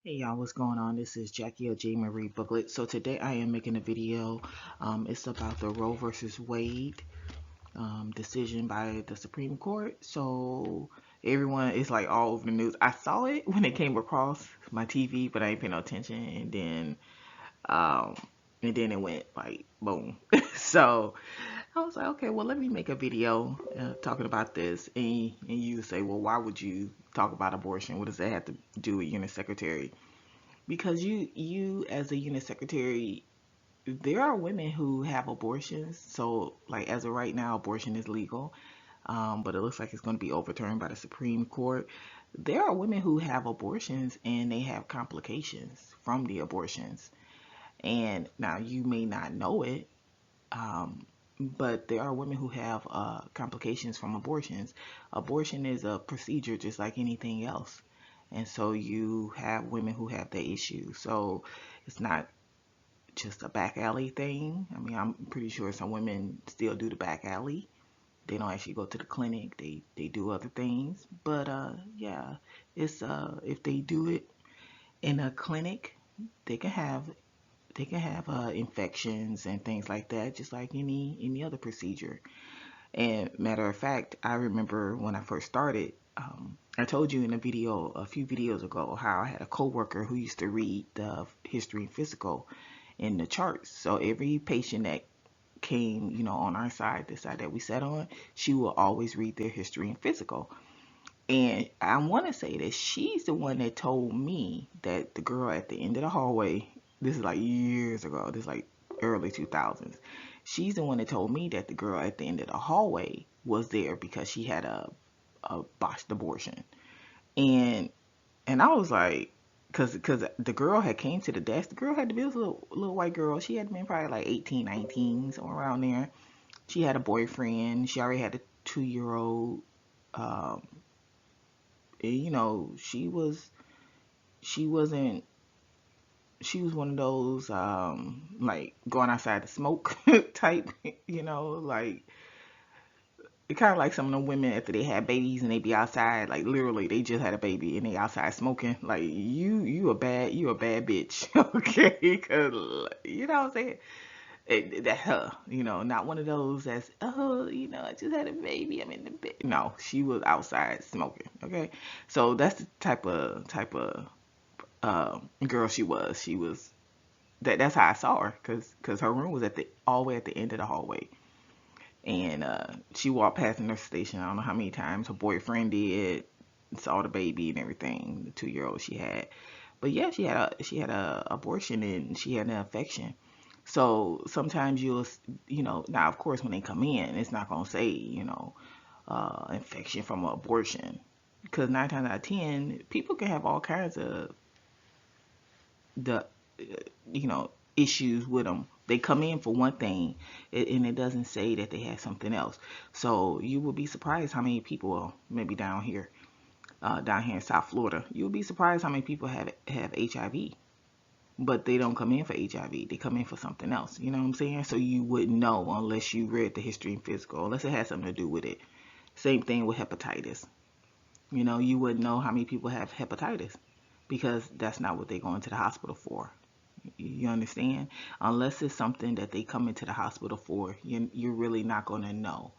Hey y'all, what's going on? This is Jackie or J. Marie Booklet. So today I am making a video. It's about the Roe versus Wade decision by the Supreme Court. So everyone is like all over the news. I saw it when it came across my TV, but I ain't paying no attention. Um, and then it went like boom. So I was like, okay, well let me make a video talking about this. And you say, well, why would you talk about abortion? What does that have to do with unit secretary? Because you as a unit secretary, there are women who have abortions. So like as of right now, abortion is legal, but it looks like it's going to be overturned by the Supreme Court. There are women who have abortions and they have complications from the abortions, and now you may not know it, but there are women who have complications from abortions. Abortion is a procedure just like anything else. And so you have women who have the issue. So it's not just a back alley thing. I mean, I'm pretty sure some women still do the back alley. They don't actually go to the clinic. They do other things. But yeah, it's if they do it in a clinic, they can have infections and things like that, just like any other procedure. And matter of fact, I remember when I first started, I told you in a video a few videos ago how I had a coworker who used to read the history and physical in the charts. So every patient that came, on our side, the side that we sat on, she will always read their history and physical. And I want to say that she's the one that told me that the girl at the end of the hallway, this is like years ago, this is like early 2000s. She's the one that told me that the girl at the end of the hallway was there because she had a botched abortion. And I was like, cause the girl had came to the desk. The girl had to be a little white girl. She had been probably like 18, 19, somewhere around there. She had a boyfriend. She already had a 2-year old. Um, she wasn't she was one of those like going outside to smoke type, like it kind of like some of them women after they have babies and they be outside, like literally they just had a baby and they outside smoking. Like you a bad bitch. Okay, cause you know what I'm saying. That her, not one of those that's, oh, I just had a baby, I'm in the bed. No, she was outside smoking. Okay, so that's the type of girl she was. She was that's how I saw her, cause her room was at the all the way at the end of the hallway, and she walked past the nurse station. I don't know how many times. Her boyfriend did, saw the baby and everything, the 2-year old she had. But yeah, she had a abortion and she had an infection. So sometimes now of course when they come in, it's not gonna say infection from an abortion, because 9 times out of 10 people can have all kinds of the issues with them. They come in for one thing, and it doesn't say that they have something else. So you will be surprised how many people, maybe down here in South Florida, you'll be surprised how many people have HIV, but they don't come in for HIV. They come in for something else. You know what I'm saying? So you wouldn't know unless you read the history and physical, unless it had something to do with it. Same thing with hepatitis. You wouldn't know how many people have hepatitis because that's not what they go into the hospital for. You understand? Unless it's something that they come into the hospital for, you're really not going to know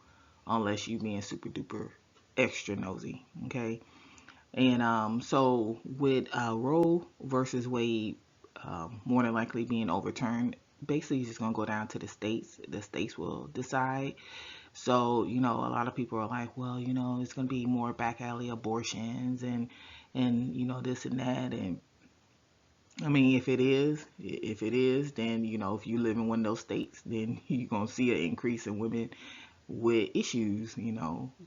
unless you being super duper extra nosy. Okay? And so with Roe versus Wade more than likely being overturned, basically it's just going to go down to the states. The states will decide. So, a lot of people are like, well, it's going to be more back alley abortions and this and that. And I mean, if it is, then, if you live in one of those states, then you're going to see an increase in women with issues,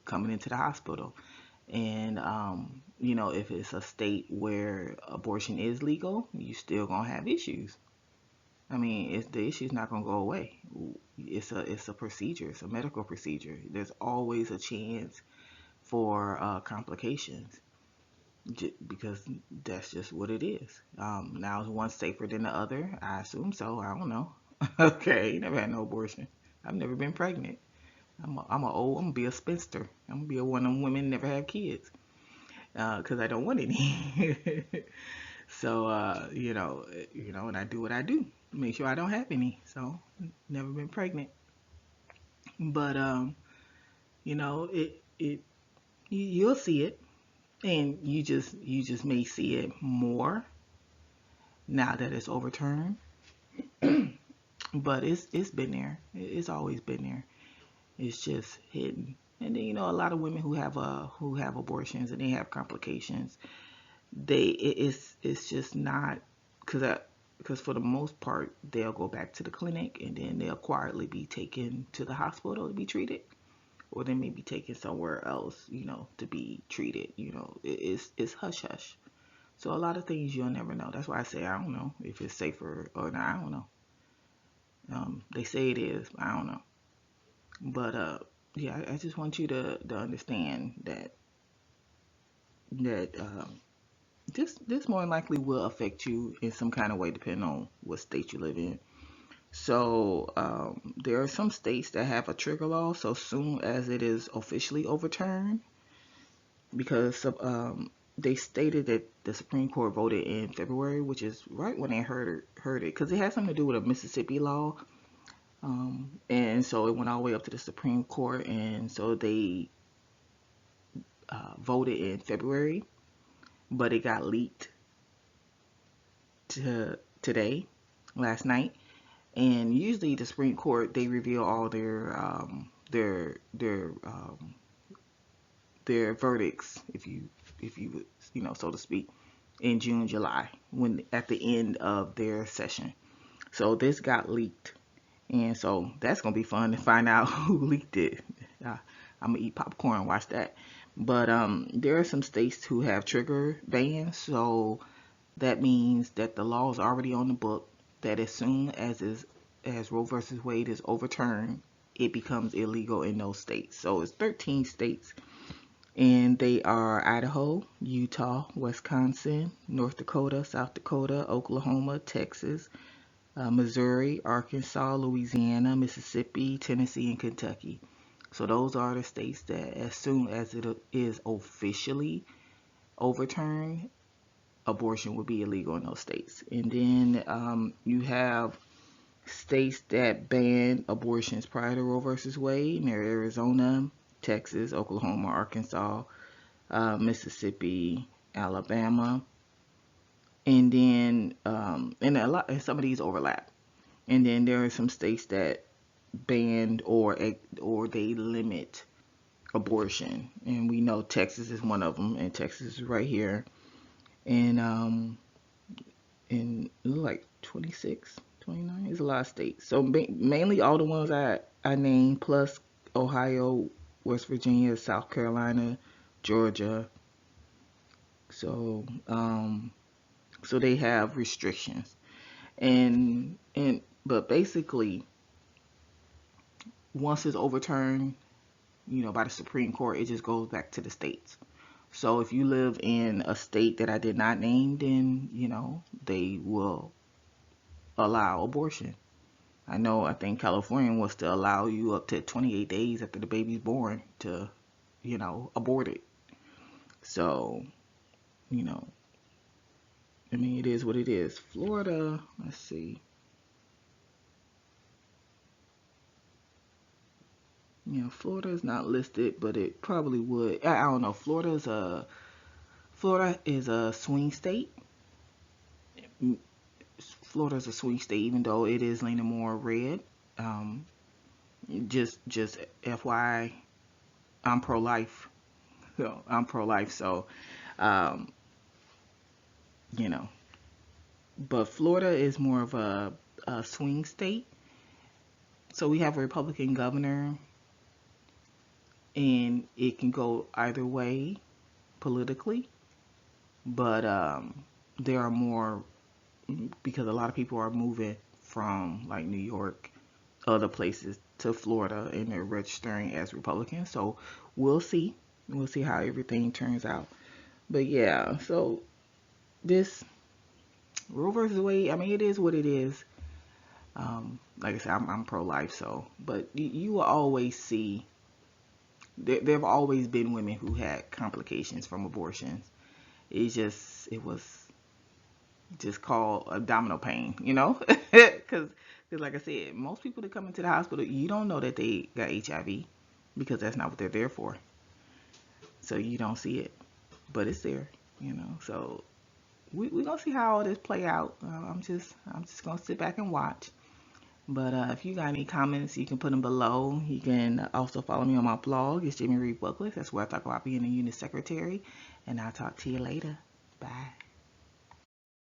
coming into the hospital. And, if it's a state where abortion is legal, you still going to have issues. I mean, the issue's not going to go away. It's a procedure. It's a medical procedure. There's always a chance for complications, because that's just what it is. Now, is one safer than the other? I assume so. I don't know. Okay, never had no abortion. I've never been pregnant. I'm gonna be a spinster. I'm gonna be one of them women never have kids, because I don't want any. So, and I do what I do, make sure I don't have any. So, never been pregnant, but you'll see it, and you just may see it more now that it's overturned. But it's been there. It's always been there. It's just hidden. And then a lot of women who have abortions and they have complications. It's just not because for the most part they'll go back to the clinic and then they'll quietly be taken to the hospital to be treated, or they may be taken somewhere else, to be treated. It's hush hush. So a lot of things you'll never know. That's why I say I don't know if it's safer or not. I don't know. They say it is, but I don't know. But yeah, I just want you to understand that this more than likely will affect you in some kind of way depending on what state you live in. So there are some states that have a trigger law so soon as it is officially overturned, because they stated that the Supreme Court voted in February, which is right when they heard it, because it has something to do with a Mississippi law. And so it went all the way up to the Supreme Court, and so they voted in February, but it got leaked to today, last night. And usually the Supreme Court, they reveal all their verdicts, if you would, so to speak, in June, July, when at the end of their session. So this got leaked, and so that's gonna be fun to find out who leaked it. I'm gonna eat popcorn and watch that. But there are some states who have trigger bans, so that means that the law is already on the book, that as soon as Roe versus Wade is overturned, it becomes illegal in those states. So it's 13 states, and they are Idaho, Utah, Wisconsin, North Dakota, South Dakota, Oklahoma, Texas, Missouri, Arkansas, Louisiana, Mississippi, Tennessee, and Kentucky. So those are the states that as soon as it is officially overturned, abortion would be illegal in those states. And then you have states that ban abortions prior to Roe versus Wade, and they're Arizona, Texas, Oklahoma, Arkansas, Mississippi, Alabama, and then and some of these overlap. And then there are some states that banned or they limit abortion, and we know Texas is one of them, and Texas is right here, and like 26, 29 is a lot of states. So mainly all the ones I named, plus Ohio, West Virginia, South Carolina, Georgia. So so they have restrictions, and but basically once it's overturned, by the Supreme Court, it just goes back to the states. So if you live in a state that I did not name, then they will allow abortion. I think California wants to allow you up to 28 days after the baby's born to abort it. So I mean, it is what it is. Florida, let's see. Florida is not listed, but it probably would. I don't know. Florida is a swing state. Florida is a swing state, even though it is leaning more red. Um, just FYI, I'm pro-life. So I'm pro-life. So, um, you know, but Florida is more of a swing state. So we have a Republican governor, and it can go either way politically. But there are more, because a lot of people are moving from like New York, other places, to Florida, and they're registering as Republicans. So we'll see. We'll see how everything turns out. But yeah, so this Roe versus Wade, I mean, it is what it is. Like I said, I'm pro-life, so, but you will always see, there have always been women who had complications from abortions. It was just called abdominal pain, you know? Because like I said, most people that come into the hospital, you don't know that they got HIV because that's not what they're there for. So you don't see it, but it's there, you know? So we're going to see how all this play out. I'm just going to sit back and watch. But if you got any comments, you can put them below. You can also follow me on my blog. It's Jamie Reed Buckley. That's where I talk about being a unit secretary. And I'll talk to you later. Bye.